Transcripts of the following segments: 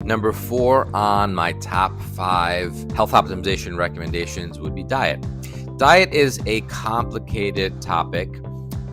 Number 4 on my top 5 health optimization recommendations would be diet. Diet is a complicated topic.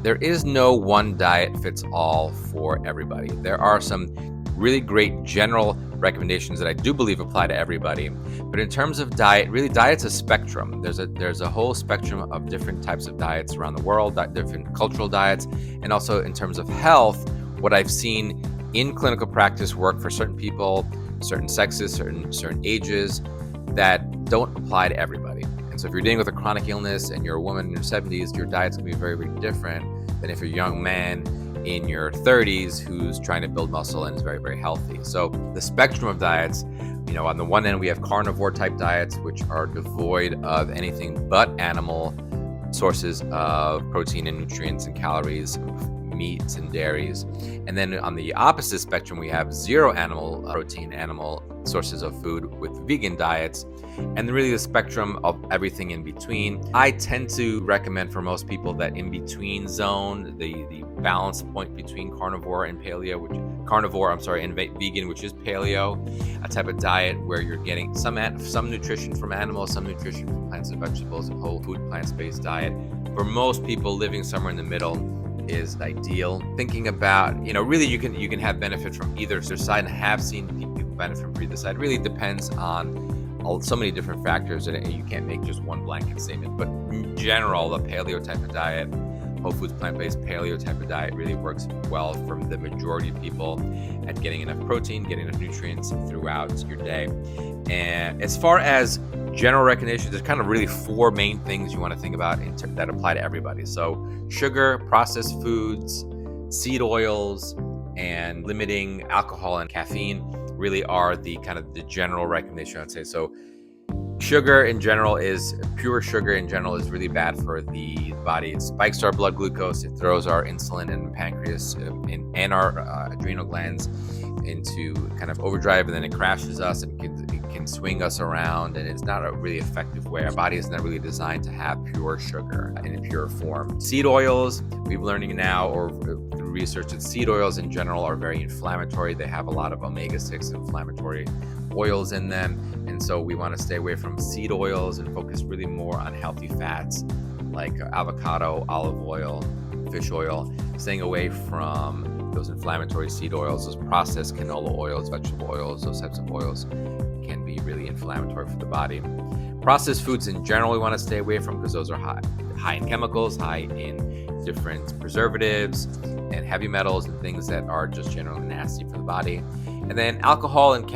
There is no one diet fits all for everybody. There are some really great general recommendations that I do believe apply to everybody. But in terms of diet, really diet's a spectrum. There's a whole spectrum of different types of diets around the world, different cultural diets, and also in terms of health, what I've seen in clinical practice work for certain people, certain sexes, certain ages that don't apply to everybody. And so if you're dealing with a chronic illness and you're a woman in your 70s, your diet's gonna be very, very different than if you're a young man in your 30s who's trying to build muscle and is very, very healthy. So the spectrum of diets, on the one end, we have carnivore type diets, which are devoid of anything but animal sources of protein and nutrients and calories, meats and dairies. And then on the opposite spectrum, we have zero animal protein, animal sources of food with vegan diets, and really the spectrum of everything in between. I tend to recommend for most people that in between zone, the balance point between carnivore and vegan, which is paleo, a type of diet where you're getting some nutrition from animals, some nutrition from plants and vegetables, and whole food plants-based diet. For most people, living somewhere in the middle is ideal. Thinking about, really you can have benefit from either side, and have seen people benefit from either side. It really depends on so many different factors, and you can't make just one blanket statement. But in general, the paleo type of diet, whole foods plant-based paleo type of diet really works well for the majority of people at getting enough protein, getting enough nutrients throughout your day. And as far as general recommendations, there's kind of really 4 main things you want to think about that apply to everybody. So sugar, processed foods, seed oils, and limiting alcohol and caffeine really are the kind of the general recommendation I'd say. So sugar in general pure sugar in general is really bad for the body. It spikes our blood glucose, it throws our insulin and pancreas and our adrenal glands into kind of overdrive, and then it crashes us and can swing us around, and it's not a really effective way. Our body is not really designed to have pure sugar in a pure form. Seed oils, we're learning now, or through research, that seed oils in general are very inflammatory. They have a lot of omega-6 inflammatory oils in them, and so we want to stay away from seed oils and focus really more on healthy fats like avocado, olive oil, fish oil, staying away from those inflammatory seed oils, those processed canola oils, vegetable oils. Those types of oils can be really inflammatory for the body. Processed foods in general we want to stay away from because those are high in chemicals, high in different preservatives and heavy metals and things that are just generally nasty for the body. And then alcohol and caffeine